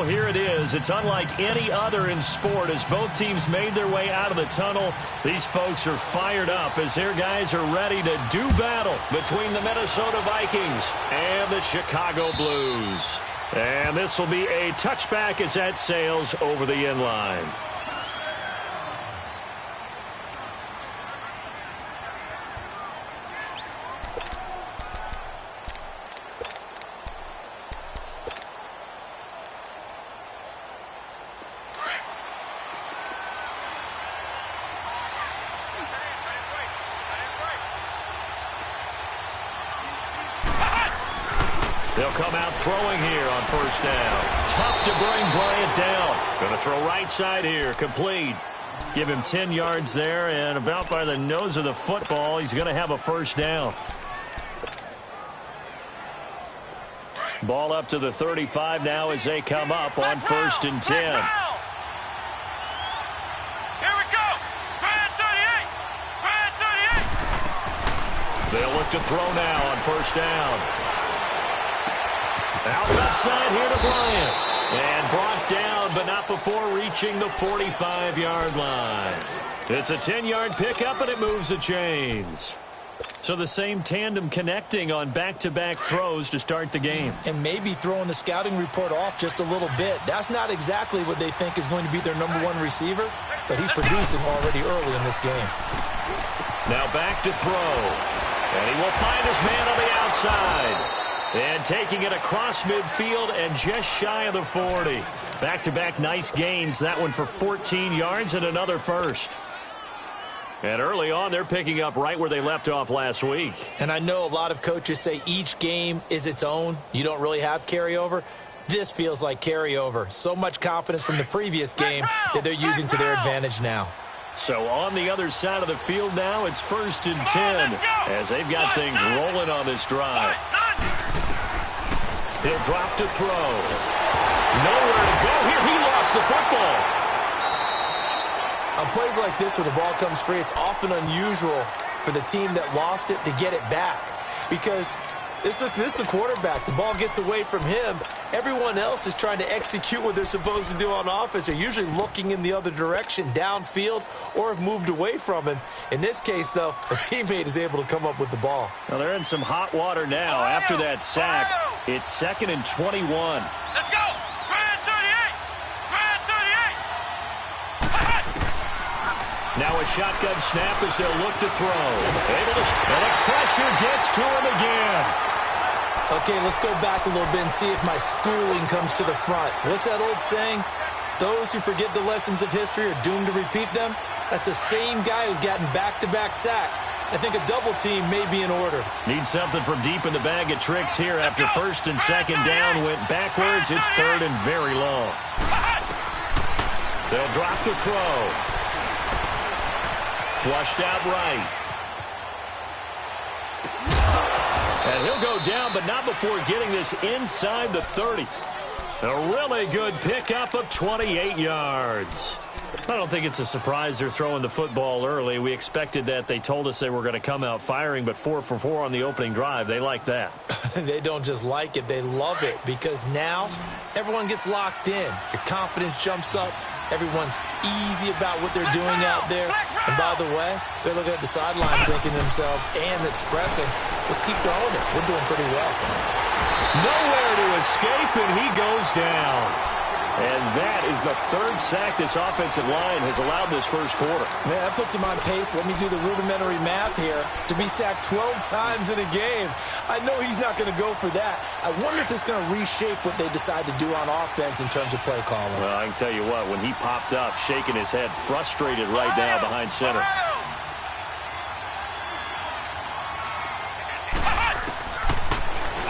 Well, here it is. It's unlike any other in sport as both teams made their way out of the tunnel. These folks are fired up as their guys are ready to do battle between the Minnesota Vikings and the Chicago Blues. And this will be a touchback as that sails over the end line. They'll come out throwing here on first down. Tough to bring Bryant down. Going to throw right side here. Complete. Give him 10 yards there, and about by the nose of the football, he's going to have a first down. Ball up to the 35 now as they come up on first and 10. Here we go. Bryant 38. They'll look to throw now on first down. Out left side here to Bryant. And brought down, but not before reaching the 45-yard line. It's a 10-yard pickup, and it moves the chains. So the same tandem connecting on back-to-back throws to start the game. And maybe throwing the scouting report off just a little bit. That's not exactly what they think is going to be their #1 receiver, but he's producing already early in this game. Now back to throw. And he will find his man on the outside. And taking it across midfield and just shy of the 40. Back-to-back nice gains. That one for 14 yards and another first. And early on, they're picking up right where they left off last week. And I know a lot of coaches say each game is its own. You don't really have carryover. This feels like carryover. So much confidence from the previous game that they're using to their advantage now. So on the other side of the field now, it's first and 10 as they've got things rolling on this drive. He'll drop to throw. Nowhere to go here. He lost the football. On plays like this where the ball comes free, it's often unusual for the team that lost it to get it back. Because this is the quarterback. The ball gets away from him. Everyone else is trying to execute what they're supposed to do on offense. They're usually looking in the other direction, downfield, or have moved away from him. In this case, though, a teammate is able to come up with the ball. Well, they're in some hot water now after that sack. It's 2nd and 21. Let's go. Bryant 38. Bryant 38. Now a shotgun snap as they'll look to throw. Able to, and the pressure gets to him again. Okay, let's go back a little bit and see if my schooling comes to the front. What's that old saying? Those who forget the lessons of history are doomed to repeat them. That's the same guy who's gotten back-to-back sacks. I think a double team may be in order. Need something from deep in the bag of tricks here after first and second down went backwards. It's 3rd and very long. They'll drop to throw. Flushed out right. And he'll go down, but not before getting this inside the 30. A really good pickup of 28 yards. I don't think it's a surprise they're throwing the football early. We expected that. They told us they were going to come out firing, but 4 for 4 on the opening drive. They like that. They don't just like it, they love it, because now everyone gets locked in. Your confidence jumps up. Everyone's easy about what they're doing out there. And by the way, they're looking at the sidelines thinking to themselves and expressing, let's keep throwing it. We're doing pretty well. Nowhere to escape, and he goes down. And that is the 3rd sack this offensive line has allowed this first quarter. Man, that puts him on pace. Let me do the rudimentary math here. To be sacked 12 times in a game, I know he's not going to go for that. I wonder if it's going to reshape what they decide to do on offense in terms of play calling. Well, I can tell you what, when he popped up, shaking his head, frustrated right now behind center.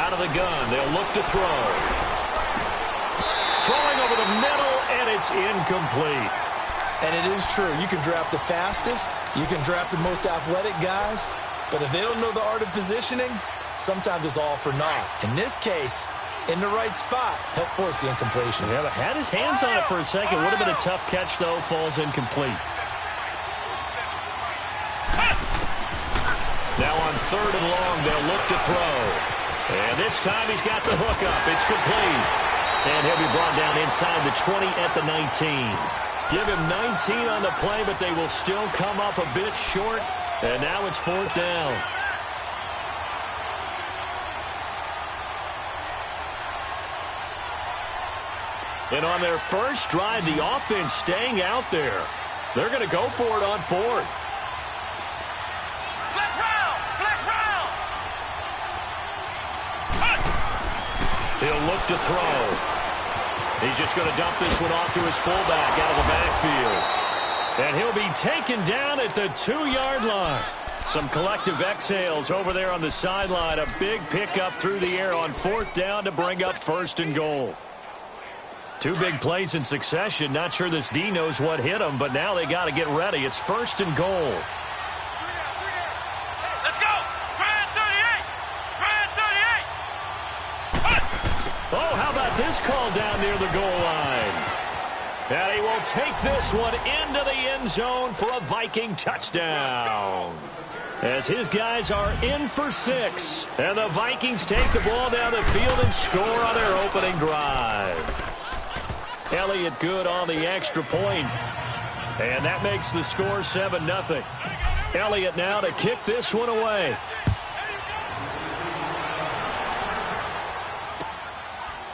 Out of the gun, they'll look to throw. Throwing over the middle, and it's incomplete. And it is true. You can draft the fastest. You can draft the most athletic guys. But if they don't know the art of positioning, sometimes it's all for naught. In this case, in the right spot, help force the incompletion. Yeah, but had his hands on it for a second. Would have been a tough catch, though. Falls incomplete. Now on 3rd and long, they'll look to throw. And this time he's got the hook up. It's complete. And he'll be brought down inside the 20 at the 19. Give him 19 on the play, but they will still come up a bit short. And now it's 4th down. And on their first drive, the offense staying out there. They're going to go for it on 4th. Flex round! Flex round! He'll look to throw. He's just going to dump this one off to his fullback out of the backfield. And he'll be taken down at the 2-yard line. Some collective exhales over there on the sideline. A big pickup through the air on 4th down to bring up 1st and goal. 2 big plays in succession. Not sure this D knows what hit him, but now they got to get ready. It's 1st and goal. Let's go! Grand 38! Grand 38! Oh, how about this call down near the goal line? And he will take this one into the end zone for a Viking touchdown. As his guys are in for 6. And the Vikings take the ball down the field and score on their opening drive. Elliott good on the extra point. And that makes the score 7-0. Elliott now to kick this one away.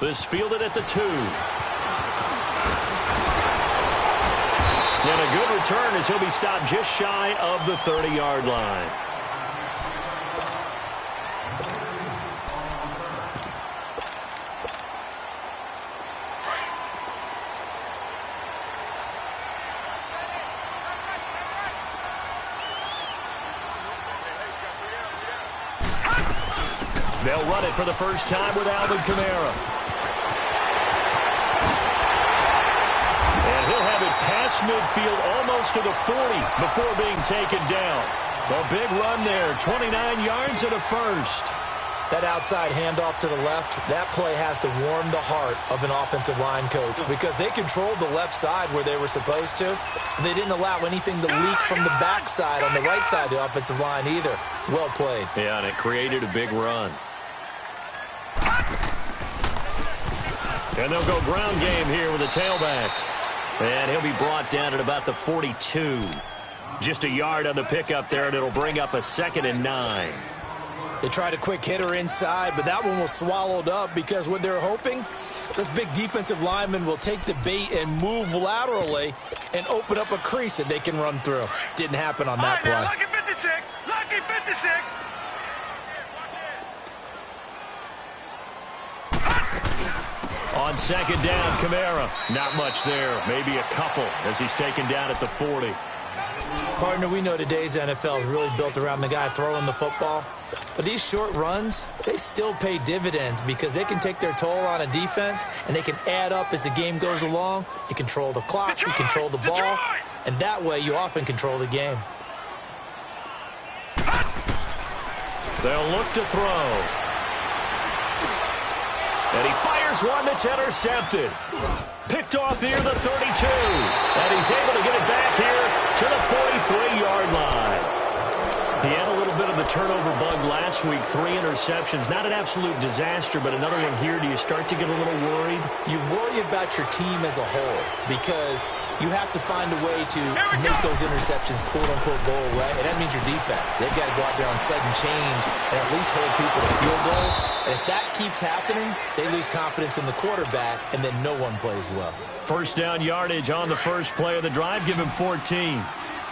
This fielded at the 2. And a good return as he'll be stopped just shy of the 30-yard line. They'll run it for the first time with Alvin Kamara. And he'll have it past midfield almost to the 40 before being taken down. A big run there, 29 yards and a first. That outside handoff to the left, that play has to warm the heart of an offensive line coach because they controlled the left side where they were supposed to. They didn't allow anything to leak from the backside on the right side of the offensive line either. Well played. Yeah, and it created a big run. And they'll go ground game here with a tailback. And he'll be brought down at about the 42. Just a yard on the pickup there, and it'll bring up a 2nd and 9. They tried a quick hitter inside, but that one was swallowed up because what they're hoping, this big defensive lineman will take the bait and move laterally and open up a crease that they can run through. Didn't happen on that play. Lucky 56! Lucky 56! On 2nd down, Kamara. Not much there. Maybe a couple as he's taken down at the 40. Partner, we know today's NFL is really built around the guy throwing the football. But these short runs, they still pay dividends because they can take their toll on a defense and they can add up as the game goes along. You control the clock, you control the ball, and that way you often control the game. They'll look to throw. And he fires one that's intercepted. Picked off near the 32. And he's able to get it back here to the 43-yard line. He had a little bit of the turnover bug last week. 3 interceptions. Not an absolute disaster, but another one here. Do you start to get a little worried? You worry about your team as a whole because you have to find a way to make those interceptions, quote-unquote, go away. And that means your defense. They've got to go out there on sudden change and at least hold people to field goals. And if that keeps happening, they lose confidence in the quarterback, and then no one plays well. First down yardage on the first play of the drive. Give him 14.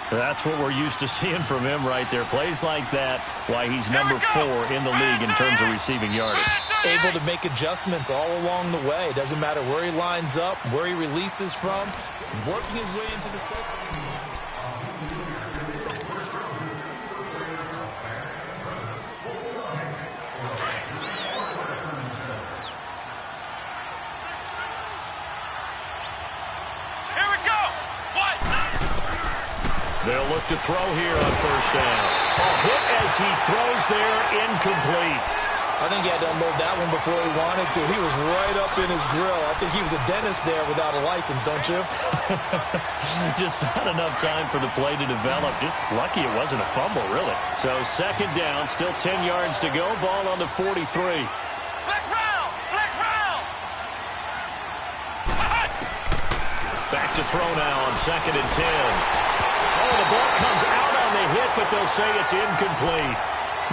That's what we're used to seeing from him right there. Plays like that, why he's number 4 in the league in terms of receiving yardage. Able to make adjustments all along the way. Doesn't matter where he lines up, where he releases from, working his way into the second. They'll look to throw here on first down. A hit as he throws there, incomplete. I think he had to unload that one before he wanted to. He was right up in his grill. I think he was a dentist there without a license, don't you? Just not enough time for the play to develop. Just lucky it wasn't a fumble, really. So second down, still 10 yards to go. Ball on the 43. Flex round! Flex round! Back to throw now on 2nd and 10. Oh, the ball comes out on the hit, but they'll say it's incomplete.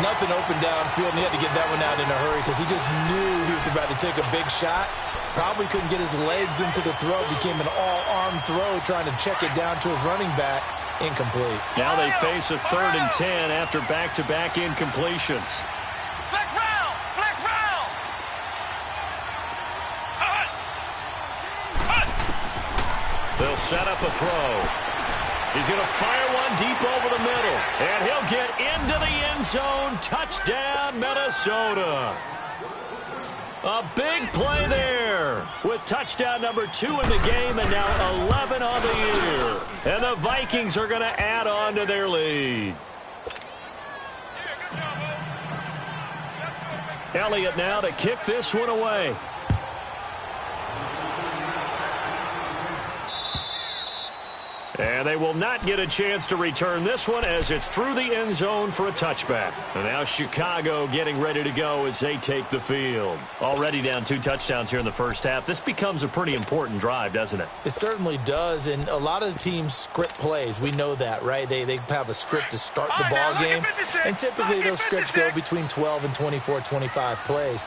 Nothing open downfield, and he had to get that one out in a hurry because he just knew he was about to take a big shot. Probably couldn't get his legs into the throw. Became an all-arm throw trying to check it down to his running back. Incomplete. Now they face a 3rd and 10 after back-to-back incompletions. Flex round! Flex round! They'll set up a throw. He's going to fire one deep over the middle. And he'll get into the end zone. Touchdown, Minnesota. A big play there with touchdown number 2 in the game and now 11 on the year. And the Vikings are going to add on to their lead. Elliott now to kick this one away. And they will not get a chance to return this one as it's through the end zone for a touchback. And now Chicago getting ready to go as they take the field. Already down 2 touchdowns here in the first half. This becomes a pretty important drive, doesn't it? It certainly does, and a lot of the teams script plays. We know that, right? They have a script to start the ball game, and typically those scripts go between 12 and 24, 25 plays.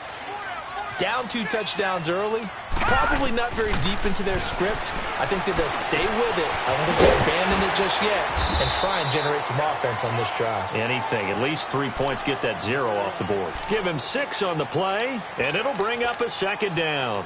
Down 2 touchdowns early, probably not very deep into their script. I think that they'll stay with it. I don't think they'll abandon it just yet and try and generate some offense on this drive. Anything. At least 3 points, get that 0 off the board. Give him 6 on the play, and it'll bring up a 2nd down.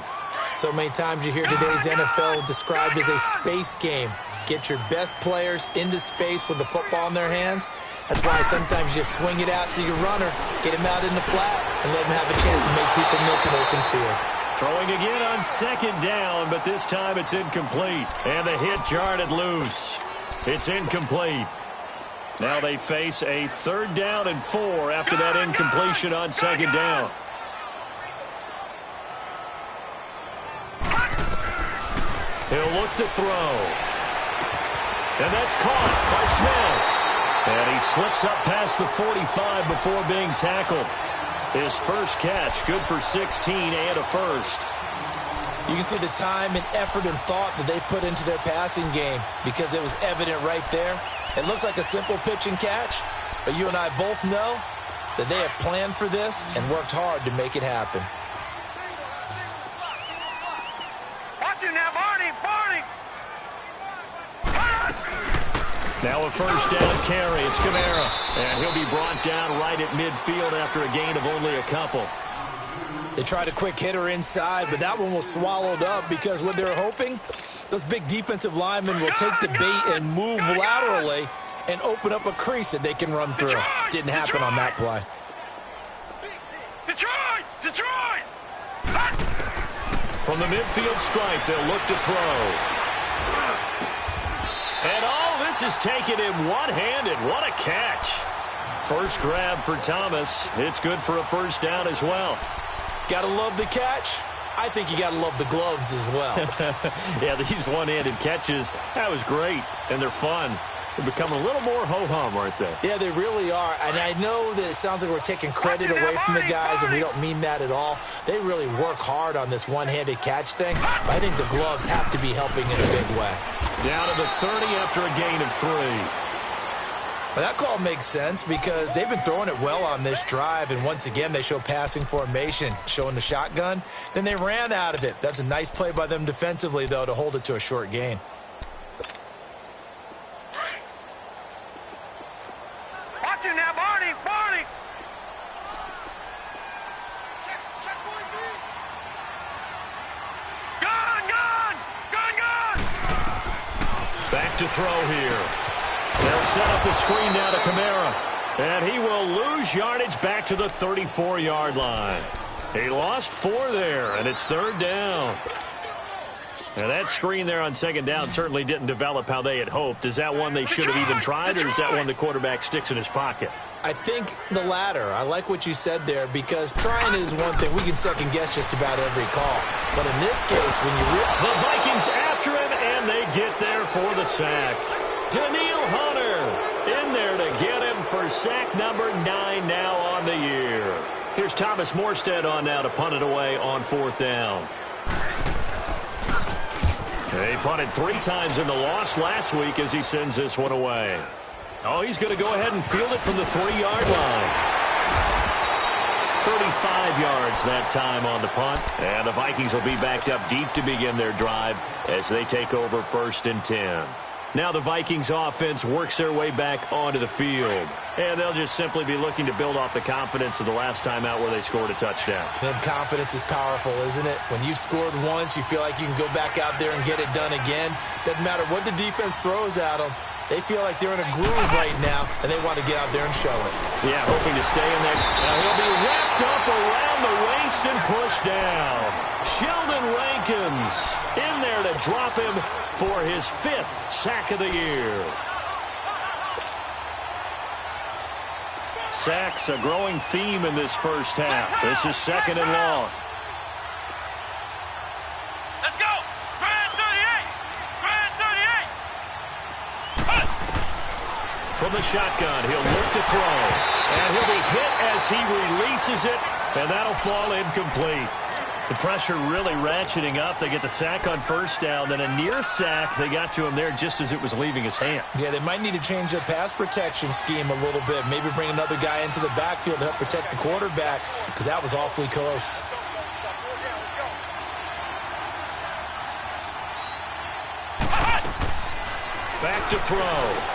So many times you hear today's NFL described as a space game. Get your best players into space with the football in their hands. That's why sometimes you just swing it out to your runner, get him out in the flat, and let him have a chance to make people miss an open field. Throwing again on 2nd down, but this time it's incomplete. And the hit jarred it loose. It's incomplete. Now they face a 3rd down and 4 after that incompletion on 2nd down. He'll look to throw. And that's caught by Smith. And he slips up past the 45 before being tackled. His first catch, good for 16 and a first. You can see the time and effort and thought that they put into their passing game because it was evident right there. It looks like a simple pitch and catch, but you and I both know that they have planned for this and worked hard to make it happen. Watch it now, Barney! Barney! Now a 1st down carry. It's Kamara. And he'll be brought down right at midfield after a gain of only a couple. They tried a quick hitter inside, but that one was swallowed up because what they're hoping, those big defensive linemen will take the bait and move laterally and open up a crease that they can run through. Didn't happen on that play. Detroit! Detroit! From the midfield stripe, they'll look to throw. And all this is taken in one-handed. What a catch. First grab for Thomas. It's good for a 1st down as well. Gotta love the catch. I think you gotta love the gloves as well. Yeah, these one-handed catches, that was great, and they're fun. They're becoming a little more ho-hum, aren't they? Yeah, they really are. And I know that it sounds like we're taking credit away from the guys, and we don't mean that at all. They really work hard on this one-handed catch thing. But I think the gloves have to be helping in a big way. Down to the 30 after a gain of 3. Well, that call makes sense because they've been throwing it well on this drive, and once again, they show passing formation, showing the shotgun. Then they ran out of it. That's a nice play by them defensively, though, to hold it to a short gain. Watch it now, Barney! Barney! Gun! Gun! Gun! Gun! Back to throw here. They'll set up the screen now to Kamara. And he will lose yardage back to the 34-yard line. He lost 4 there, and it's 3rd down. Now, that screen there on 2nd down certainly didn't develop how they had hoped. Is that one they should have even tried, or is that one the quarterback sticks in his pocket? I think the latter. I like what you said there because trying is one thing. We can second-guess just about every call. But in this case, when you the Vikings after him, and they get there for the sack. Daniil Hunter in there to get him for sack number 9 now on the year. Here's Thomas Morstead on now to punt it away on 4th down. They punted 3 times in the loss last week as he sends this one away. Oh, he's going to go ahead and field it from the 3-yard line. 35 yards that time on the punt. And the Vikings will be backed up deep to begin their drive as they take over 1st and 10. Now the Vikings offense works their way back onto the field. And they'll just simply be looking to build off the confidence of the last time out where they scored a touchdown. And confidence is powerful, isn't it? When you've scored once, you feel like you can go back out there and get it done again. Doesn't matter what the defense throws at them. They feel like they're in a groove right now, and they want to get out there and show it. Yeah, hoping to stay in there. Now he'll be wrapped up around the waist and pushed down. Sheldon Rankins in there to drop him for his 5th sack of the year. Sacks a growing theme in this first half. This is 2nd and long. Let's go. Grand 38. Grand 38. From the shotgun, he'll look to throw. And he'll be hit as he releases it, and that'll fall incomplete. The pressure really ratcheting up. They get the sack on 1st down, then a near sack. They got to him there just as it was leaving his hand. Yeah, they might need to change their pass protection scheme a little bit. Maybe bring another guy into the backfield to help protect the quarterback, because that was awfully close. Back to throw.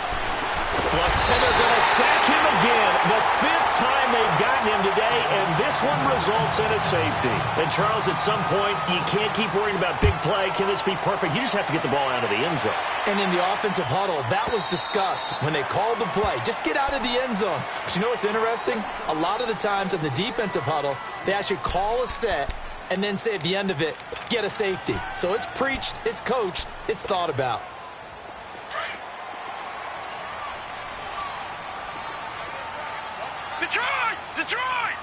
Flush, and they're going to sack him again. The 5th time they've gotten him today, and this one results in a safety. And, Charles, at some point, you can't keep worrying about big play. Can this be perfect? You just have to get the ball out of the end zone. And in the offensive huddle, that was discussed when they called the play. Just get out of the end zone. But you know what's interesting? A lot of the times in the defensive huddle, they actually call a set and then say at the end of it, get a safety. So it's preached, it's coached, it's thought about. Detroit! Detroit!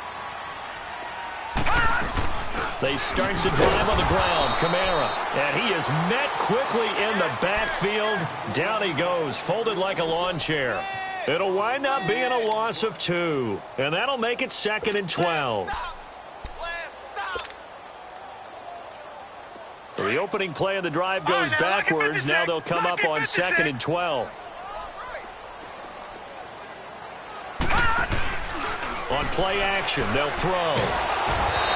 They start the drive on the ground. Kamara. And he is met quickly in the backfield. Down he goes, folded like a lawn chair. It'll wind up being a loss of 2. And that'll make it 2nd and 12. So the opening play of the drive goes backwards. Now they'll come up on 2nd and 12. On play action, they'll throw.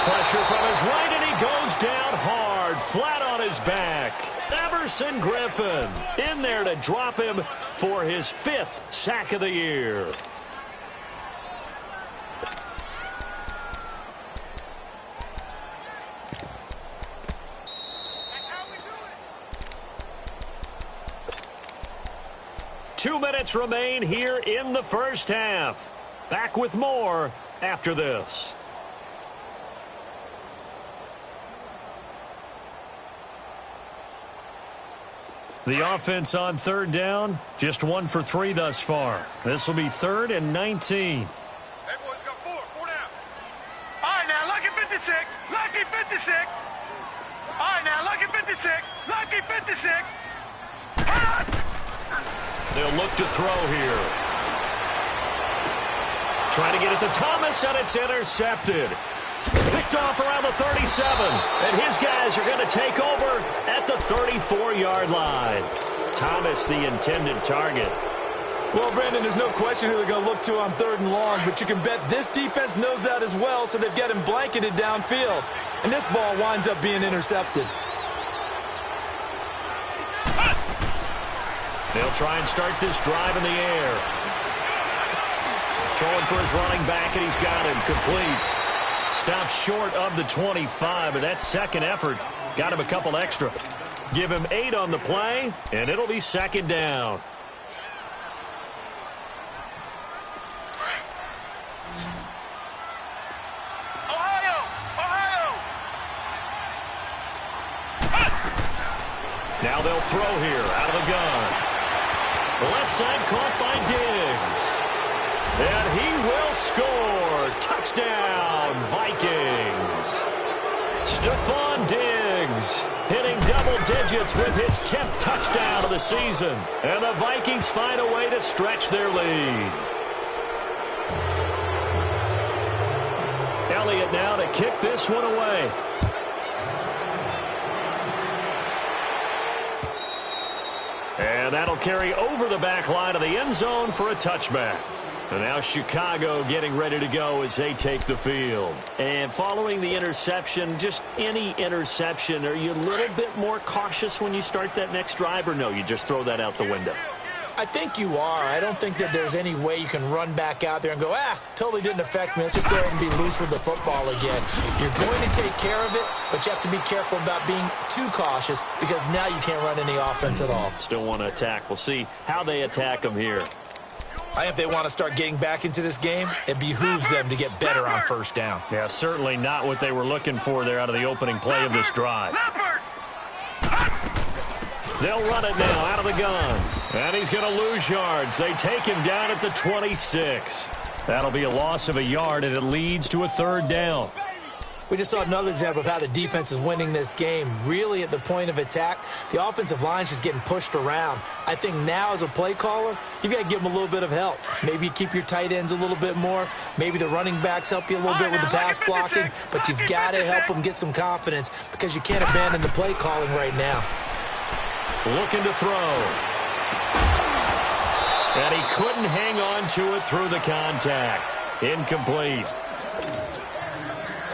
Pressure from his right, and he goes down hard, flat on his back. Everson Griffin in there to drop him for his 5th sack of the year. That's how we do it. 2 minutes remain here in the first half. Back with more after this. The offense on 3rd down, just 1 for 3 thus far. This will be 3rd and 19. Hey, boys, got 4 down. All right, now, lucky 56. Lucky 56. All right, now, lucky 56. Lucky 56. They'll look to throw here. Trying to get it to Thomas, and it's intercepted. Picked off around the 37, and his guys are going to take over at the 34-yard line. Thomas, the intended target. Well, Brandon, there's no question who they're going to look to on 3rd and long, but you can bet this defense knows that as well, so they've got him blanketed downfield. And this ball winds up being intercepted. They'll try and start this drive in the air. Throwing for his running back, and he's got him complete. Stops short of the 25, but that second effort got him a couple extra. Give him 8 on the play, and it'll be 2nd down. Ohio! Ohio! Now they'll throw here out of the gun. Left side caught by Diggs. And he will score. Touchdown, Vikings. Stephon Diggs hitting double digits with his 10th touchdown of the season. And the Vikings find a way to stretch their lead. Elliott now to kick this one away. And that'll carry over the back line of the end zone for a touchback. And now Chicago getting ready to go as they take the field. And following the interception, just any interception, are you a little bit more cautious when you start that next drive, or no, you just throw that out the window? I think you are. I don't think that there's any way you can run back out there and go, totally didn't affect me. Let's just go ahead and be loose with the football again. You're going to take care of it, but you have to be careful about being too cautious because now you can't run any offense at all. Still want to attack. We'll see how they attack them here. I think if they want to start getting back into this game, it behooves them to get better on first down. Yeah, certainly not what they were looking for there out of the opening play of this drive. They'll run it now out of the gun. And he's going to lose yards. They take him down at the 26. That'll be a loss of a yard, and it leads to a third down. We just saw another example of how the defense is winning this game. Really, at the point of attack, the offensive line's just getting pushed around. I think now, as a play caller, you've got to give them a little bit of help. Maybe you keep your tight ends a little bit more. Maybe the running backs help you a little bit with the pass blocking. But you've got to help them get some confidence because you can't abandon the play calling right now. Looking to throw. And he couldn't hang on to it through the contact. Incomplete.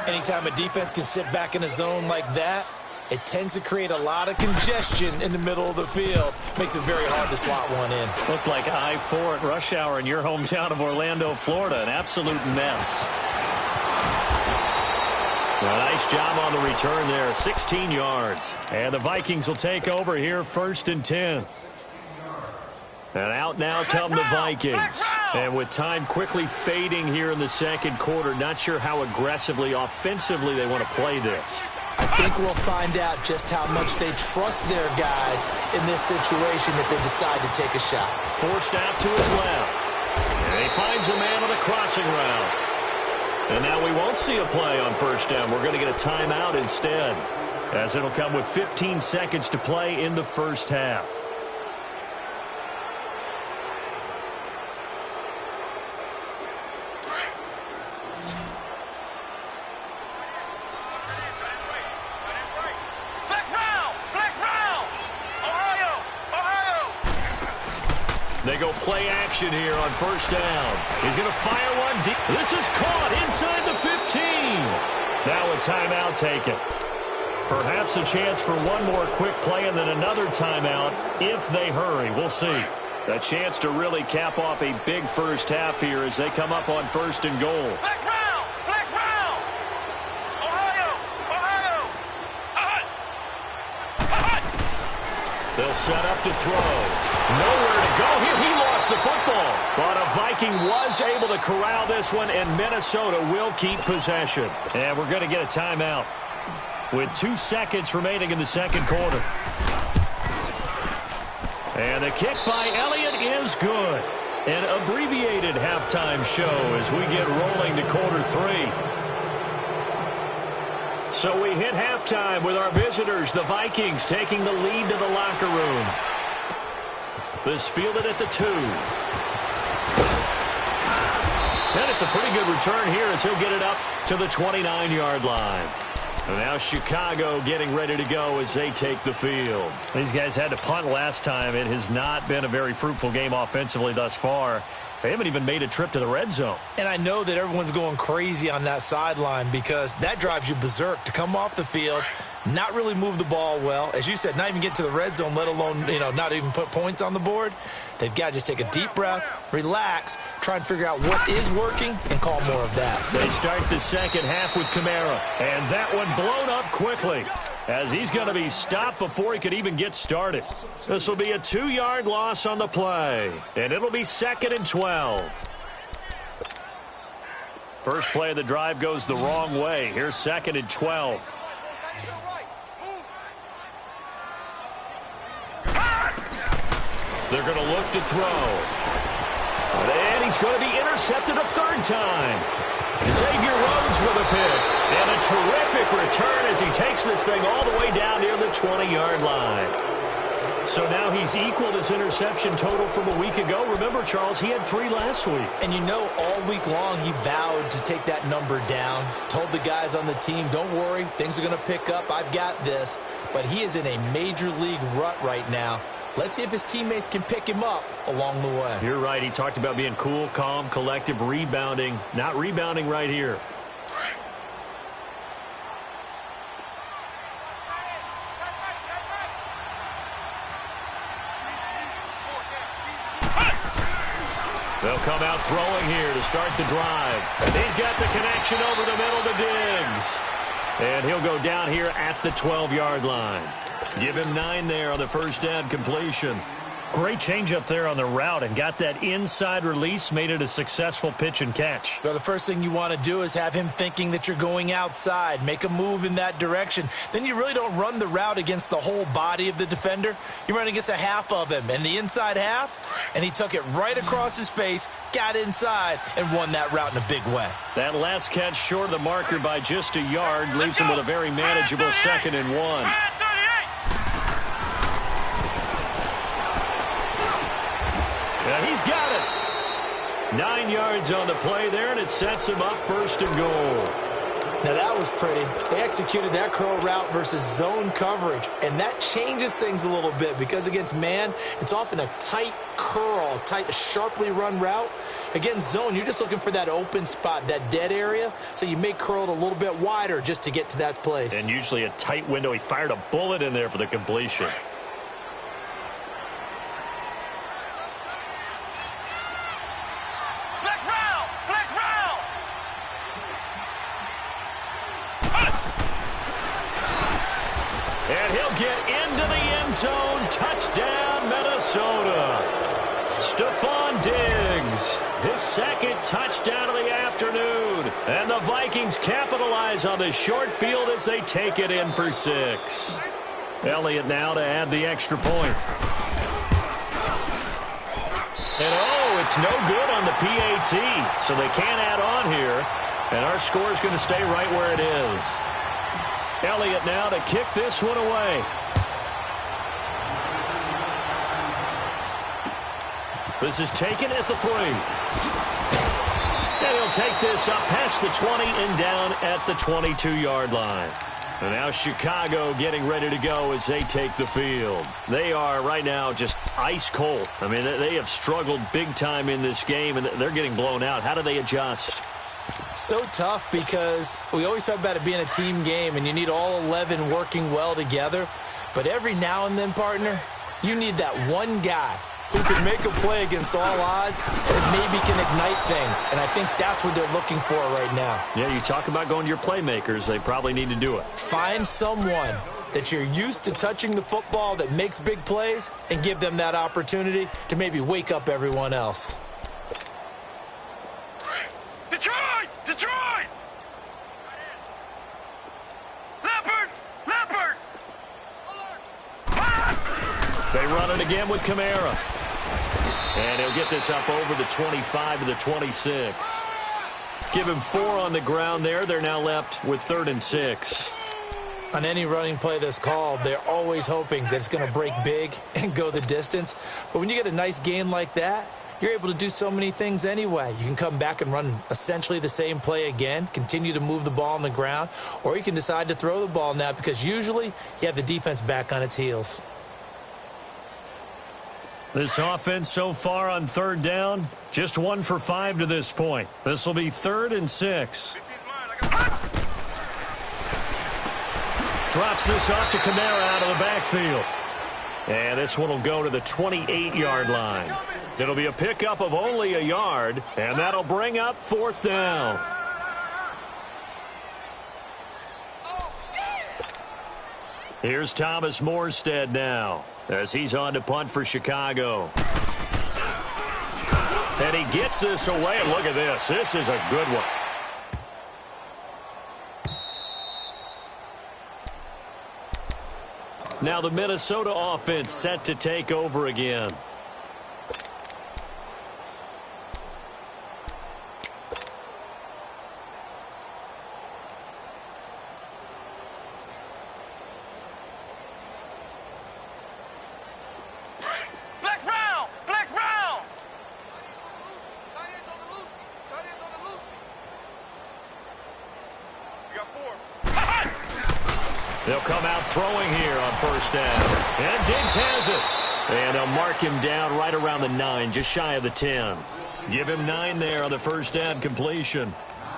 Anytime a defense can sit back in a zone like that, it tends to create a lot of congestion in the middle of the field. Makes it very hard to slot one in. Looked like I-4 at rush hour in your hometown of Orlando, Florida. An absolute mess. A nice job on the return there, 16 yards. And the Vikings will take over here, 1st and 10. And out now come the Vikings. And with time quickly fading here in the second quarter, not sure how aggressively, offensively they want to play this. I think we'll find out just how much they trust their guys in this situation if they decide to take a shot. Forced out to his left. And he finds a man on the crossing route. And now we won't see a play on first down. We're going to get a timeout instead, as it'll come with 15 seconds to play in the first half. They go play action here on first down. He's going to fire one deep. This is caught inside the 15. Now a timeout taken. Perhaps a chance for one more quick play and then another timeout if they hurry. We'll see. A chance to really cap off a big first half here as they come up on 1st and goal. Flex round! Flex round! Ohio! They'll set up to throw. Nowhere to go here. He lost the football. But a Viking was able to corral this one, and Minnesota will keep possession. And we're going to get a timeout with 2 seconds remaining in the second quarter. And the kick by Elliott is good. An abbreviated halftime show as we get rolling to quarter 3. So we hit halftime with our visitors, the Vikings, taking the lead to the locker room. This fielded at the 2. And it's a pretty good return here as he'll get it up to the 29-yard line. And now Chicago getting ready to go as they take the field. These guys had to punt last time. It has not been a very fruitful game offensively thus far. They haven't even made a trip to the red zone. And I know that everyone's going crazy on that sideline because that drives you berserk to come off the field, not really move the ball well. As you said, not even get to the red zone, let alone, not even put points on the board. They've got to just take a deep breath, relax, try and figure out what is working, and call more of that. They start the second half with Kamara, and that one blown up quickly as he's going to be stopped before he could even get started. This will be a 2-yard loss on the play, and it'll be 2nd and 12. First play of the drive goes the wrong way. Here's 2nd and 12. They're going to look to throw. And he's going to be intercepted a 3rd time. Xavier Rhodes with a pick. And a terrific return as he takes this thing all the way down near the 20-yard line. So now he's equaled his interception total from a week ago. Remember, Charles, he had 3 last week. And all week long he vowed to take that number down. Told the guys on the team, don't worry, things are going to pick up. I've got this. But he is in a major league rut right now. Let's see if his teammates can pick him up along the way. You're right. He talked about being cool, calm, collective, rebounding. Not rebounding right here. They'll come out throwing here to start the drive. He's got the connection over the middle to Diggs. And he'll go down here at the 12-yard line. Give him 9 there on the first down completion. Great change up there on the route and got that inside release, made it a successful pitch and catch. So the first thing you want to do is have him thinking that you're going outside, make a move in that direction. Then you really don't run the route against the whole body of the defender. You run against a half of him, and the inside half, and he took it right across his face, got inside, and won that route in a big way. That last catch short of the marker by just a yard leaves him with a very manageable 2nd and 1. And he's got it. 9 yards on the play there, and it sets him up 1st and goal. Now, that was pretty. They executed that curl route versus zone coverage, and that changes things a little bit because against man, it's often a tight curl, tight, sharply run route. Against zone, you're just looking for that open spot, that dead area, so you may curl it a little bit wider just to get to that place. And usually a tight window. He fired a bullet in there for the completion. And he'll get into the end zone. Touchdown, Minnesota. Stephon Diggs, his 2nd touchdown of the afternoon. And the Vikings capitalize on the short field as they take it in for 6. Elliott now to add the extra point. And oh, it's no good on the PAT. So they can't add on here. And our score is going to stay right where it is. Elliott now to kick this one away. This is taken at the 3. And he'll take this up past the 20 and down at the 22-yard line. And now Chicago getting ready to go as they take the field. They are right now just ice cold. I mean, they have struggled big time in this game, and they're getting blown out. How do they adjust? So tough because we always talk about it being a team game and you need all 11 working well together. But every now and then, partner, you need that one guy who can make a play against all odds and maybe can ignite things. And I think that's what they're looking for right now. Yeah, you talk about going to your playmakers. They probably need to do it. Find someone that you're used to touching the football that makes big plays and give them that opportunity to maybe wake up everyone else. Detroit! Detroit! Leopard! Leopard! They run it again with Kamara. And he'll get this up over the 25 to the 26. Give him 4 on the ground there. They're now left with 3rd and 6. On any running play that's called, they're always hoping that it's going to break big and go the distance. But when you get a nice gain like that, you're able to do so many things anyway. You can come back and run essentially the same play again, continue to move the ball on the ground, or you can decide to throw the ball now because usually you have the defense back on its heels. This offense so far on 3rd down, just 1 for 5 to this point. This will be 3rd and 6. Drops this off to Kamara out of the backfield. And this one will go to the 28-yard line. It'll be a pickup of only a yard, and that'll bring up 4th down. Here's Thomas Morstead now as he's on to punt for Chicago. And he gets this away, and look at this. This is a good one. Now the Minnesota offense set to take over again. They'll come out throwing here on 1st down. And Diggs has it. And they'll mark him down right around the 9, just shy of the 10. Give him 9 there on the first down completion.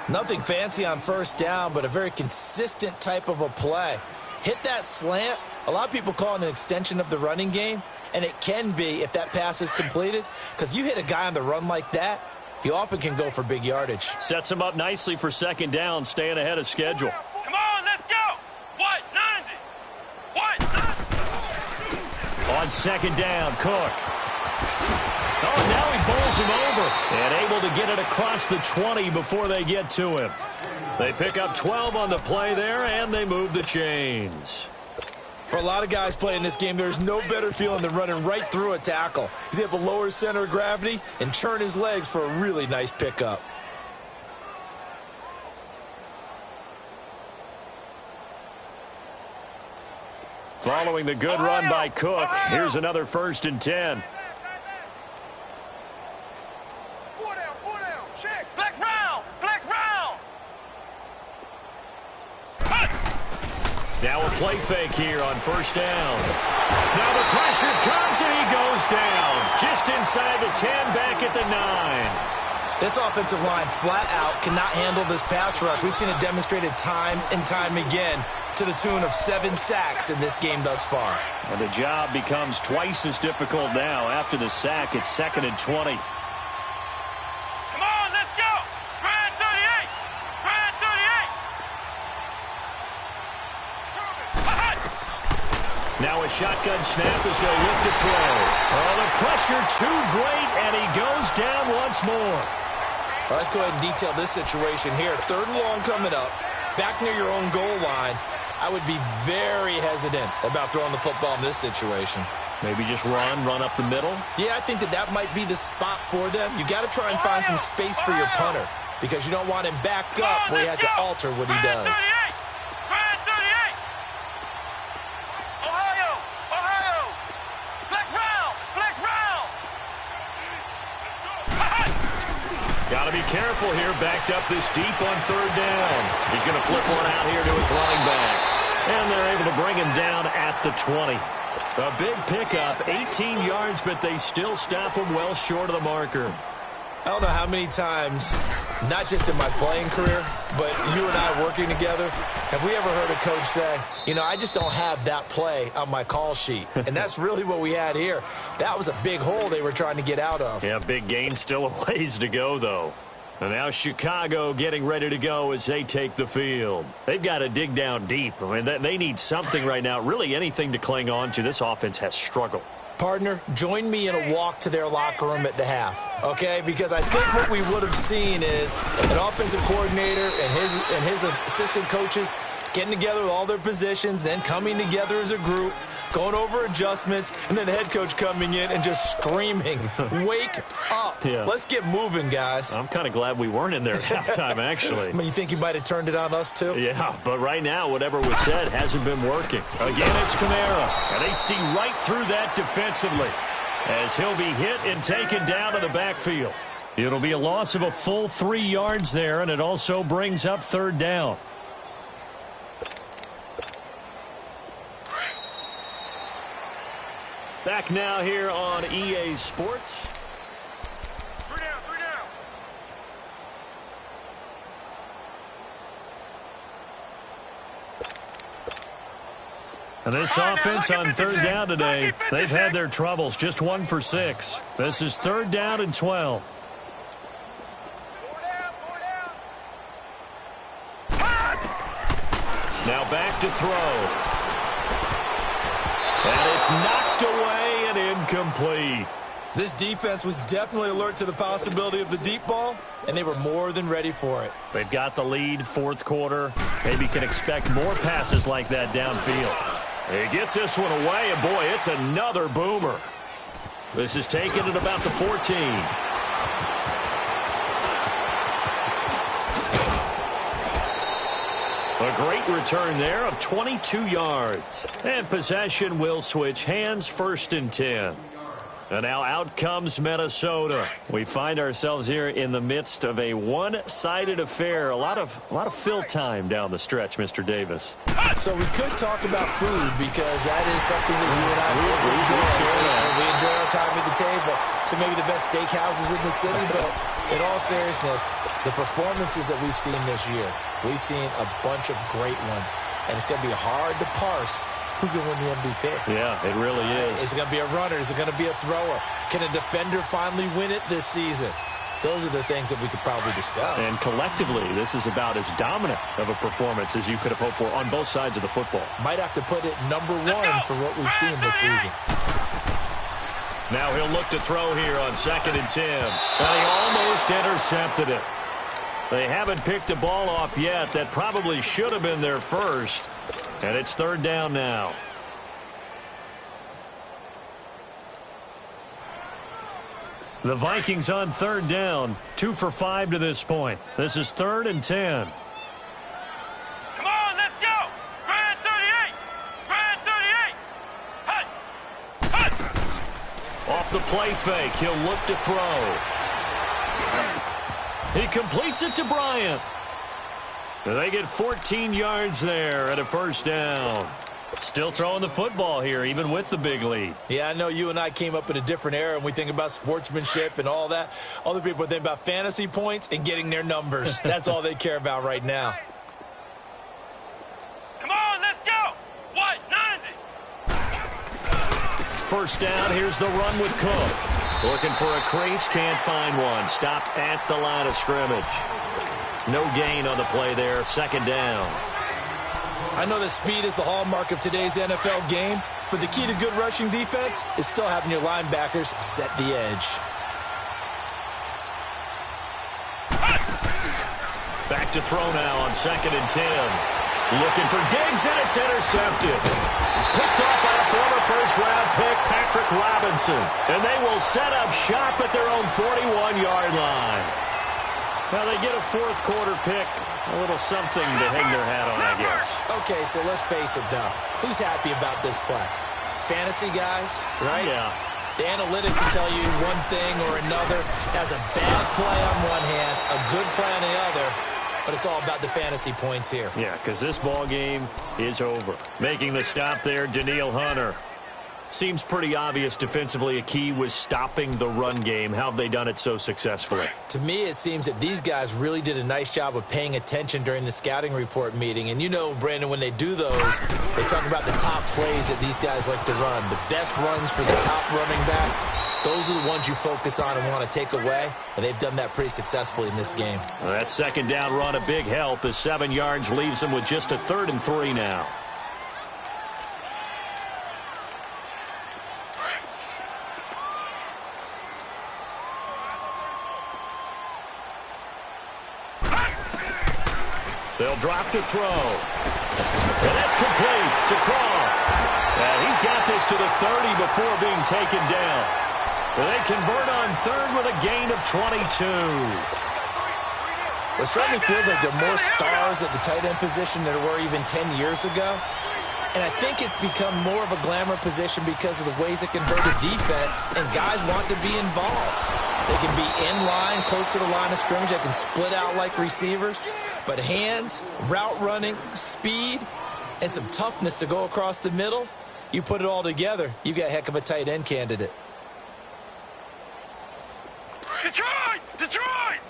Nothing fancy on first down, but a very consistent type of a play. Hit that slant. A lot of people call it an extension of the running game, and it can be if that pass is completed, because you hit a guy on the run like that, he often can go for big yardage. Sets him up nicely for second down, staying ahead of schedule. Come on, let's go. What? 90. What? 90. On second down, Cook. Oh, now he bowls him over and able to get it across the 20 before they get to him. They pick up 12 on the play there, and they move the chains. For a lot of guys playing this game, there's no better feeling than running right through a tackle. He's able to lower his center of gravity and churn his legs for a really nice pickup. Following the good run by Cook, here's another 1st and 10. Four down, check. Flex round. Now a play fake here on first down. Now the pressure comes and he goes down. Just inside the 10, back at the 9. This offensive line flat out cannot handle this pass rush. We've seen it demonstrated time and time again to the tune of 7 sacks in this game thus far. And the job becomes twice as difficult now. After the sack, it's 2nd and 20. Come on, let's go. Grand 38. Grand 38. Now a shotgun snap as they look to throw. Oh, the pressure too great, and he goes down once more. All right, let's go ahead and detail this situation here. 3rd and long coming up, back near your own goal line. I would be very hesitant about throwing the football in this situation. Maybe just run up the middle? Yeah, I think that might be the spot for them. You got to try and find some space for your punter because you don't want him backed up where he has to alter what he does. Grand 38. Ohio. Flex round. Got to be careful here, backed up this deep on 3rd down. He's going to flip one out here to his running back. And they're able to bring him down at the 20. A big pickup, 18 yards, but they still stop him well short of the marker. I don't know how many times, not just in my playing career, but you and I working together, have we ever heard a coach say, you know, I just don't have that play on my call sheet. And that's really what we had here. That was a big hole they were trying to get out of. Yeah, big gain, still a ways to go, though. And now Chicago getting ready to go as they take the field. They've got to dig down deep. I mean, they need something right now, really anything to cling on to. This offense has struggled. Partner, join me in a walk to their locker room at the half, okay? Because I think what we would have seen is an offensive coordinator and his assistant coaches getting together with all their positions, then coming together as a group, going over adjustments, and then the head coach coming in and just screaming, wake up. Yeah. Let's get moving, guys. I'm kind of glad we weren't in there at halftime, actually. I mean, you think he might have turned it on us, too? Yeah, but right now, whatever was said hasn't been working. Again, it's Kamara, and they see right through that defensively as he'll be hit and taken down to the backfield. It'll be a loss of a full 3 yards there, and it also brings up 3rd down. Back now here on EA Sports. 3 down. And this offense on 3rd down today, they've had their troubles. Just 1 for 6. This is 3rd down and 12. 4 down. Now back to throw. And it's knocked away and incomplete. This defense was definitely alert to the possibility of the deep ball, and they were more than ready for it. They've got the lead, 4th quarter. Maybe can expect more passes like that downfield. He gets this one away, and boy, it's another boomer. This is taken at about the 14. A great return there of 22 yards. And possession will switch hands, 1st and 10. And now out comes Minnesota. We find ourselves here in the midst of a one-sided affair. A lot of fill time down the stretch, Mr. Davis. So we could talk about food because that is something that you and I enjoy. We time at the table. So maybe the best steakhouses in the city, but in all seriousness, the performances that we've seen this year, we've seen a bunch of great ones, and it's going to be hard to parse who's going to win the MVP. Yeah, it really is. Is it going to be a runner? Is it going to be a thrower? Can a defender finally win it this season? Those are the things that we could probably discuss. And collectively, this is about as dominant of a performance as you could have hoped for on both sides of the football. Might have to put it number one for what we've seen this season. Now he'll look to throw here on 2nd and 10. And he almost intercepted it. They haven't picked a ball off yet. That probably should have been their first. And it's 3rd down now. The Vikings on 3rd down, 2 for 5 to this point. This is 3rd and 10. Come on, let's go. Brad 38. Brad 38. Hut. Hut. Off the play fake, he'll look to throw. He completes it to Bryant. They get 14 yards there at a 1st down. Still throwing the football here, even with the big lead. Yeah, I know you and I came up in a different era, and we think about sportsmanship and all that. Other people think about fantasy points and getting their numbers. That's all they care about right now. Come on, let's go. What? 90. 1st down, here's the run with Cook. Looking for a crease, can't find one. Stopped at the line of scrimmage. No gain on the play there, 2nd down. I know that speed is the hallmark of today's NFL game, but the key to good rushing defense is still having your linebackers set the edge. Back to throw now on 2nd and 10. Looking for Diggs, and it's intercepted. Picked off by a former first-round pick, Patrick Robinson. And they will set up shop at their own 41-yard line. Now they get a 4th quarter pick. A little something to hang their hat on, I guess. Okay, so let's face it, though. Who's happy about this play? Fantasy guys, right? Yeah. The analytics will tell you one thing or another. Has a bad play on one hand, a good play on the other, but it's all about the fantasy points here. Yeah, because this ball game is over. Making the stop there, Danielle Hunter. Seems pretty obvious defensively a key was stopping the run game. How have they done it so successfully? To me, it seems that these guys really did a nice job of paying attention during the scouting report meeting. And you know, Brandon, when they do those, they talk about the top plays that these guys like to run. The best runs for the top running back, those are the ones you focus on and want to take away. And they've done that pretty successfully in this game. Well, that 2nd down run a big help as 7 yards leaves them with just a 3rd and 3 now. They'll drop to throw. And that's complete to Croft. And he's got this to the 30 before being taken down. They convert on 3rd with a gain of 22. It certainly feels like there are more stars at the tight end position than there were even 10 years ago. And I think it's become more of a glamour position because of the ways it can hurt a defense, and guys want to be involved. They can be in line, close to the line of scrimmage. They can split out like receivers. But hands, route running, speed, and some toughness to go across the middle, you put it all together, you got a heck of a tight end candidate. Detroit! Detroit!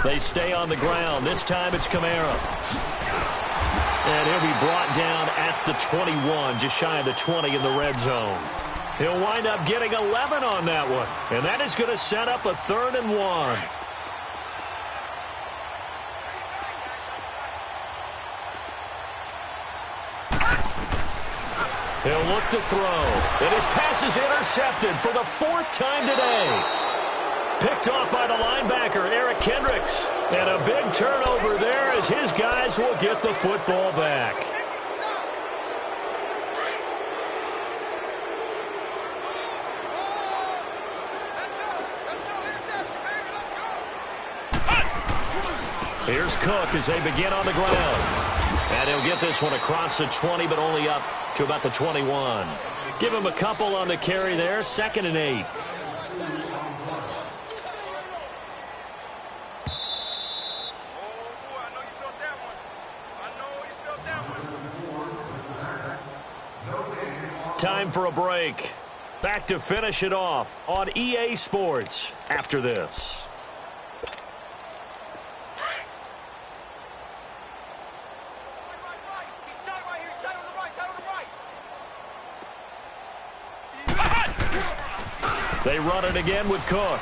They stay on the ground. This time it's Kamara. And he'll be brought down at the 21, just shy of the 20 in the red zone. He'll wind up getting 11 on that one. And that is going to set up a 3rd and 1. He'll look to throw. And his pass is intercepted for the 4th time today. Picked off by the linebacker, Eric Kendricks. And a big turnover there as his guys will get the football back. Here's Cook as they begin on the ground. And he'll get this one across the 20, but only up to about the 21. Give him a couple on the carry there, 2nd and 8. Time for a break. Back to finish it off on EA Sports after this. They run it again with Cook.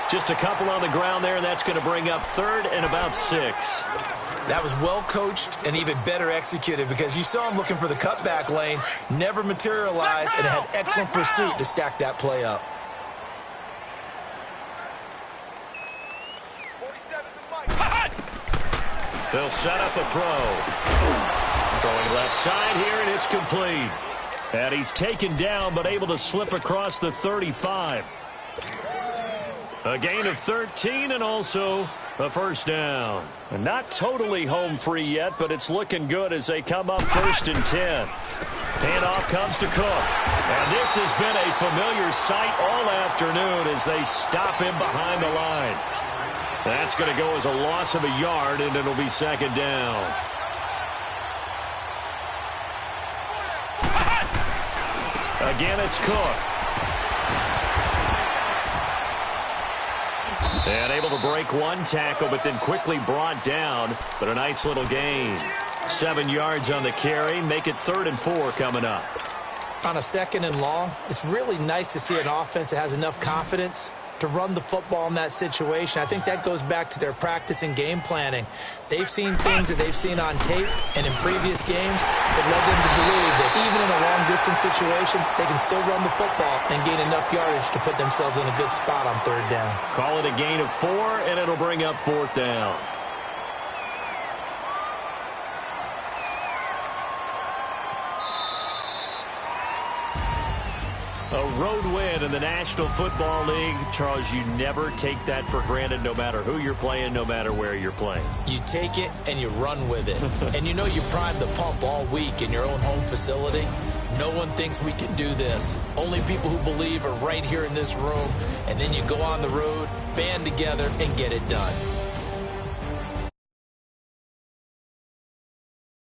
Just a couple on the ground there, and that's going to bring up 3rd and about 6. That was well coached and even better executed because you saw him looking for the cutback lane, never materialized, and had excellent pursuit to stack that play up. They'll set up a throw. Throwing left side here, and it's complete. And he's taken down, but able to slip across the 35. A gain of 13 and also a first down. And not totally home free yet, but it's looking good as they come up 1st and 10. Handoff comes to Cook. And this has been a familiar sight all afternoon as they stop him behind the line. That's going to go as a loss of a yard, and it'll be 2nd down. Again, it's Cook. And able to break one tackle, but then quickly brought down. But a nice little gain. 7 yards on the carry. Make it 3rd and 4 coming up. On a 2nd and long, it's really nice to see an offense that has enough confidence to run the football in that situation. I think that goes back to their practice and game planning. They've seen things that they've seen on tape and in previous games that led them to believe that even in a long-distance situation, they can still run the football and gain enough yardage to put themselves in a good spot on 3rd down. Call it a gain of 4, and it'll bring up 4th down. A road win in the National Football League. Charles, you never take that for granted no matter who you're playing, no matter where you're playing. You take it and you run with it. And you know you primed the pump all week in your own home facility. No one thinks we can do this. Only people who believe are right here in this room. And then you go on the road, band together, and get it done.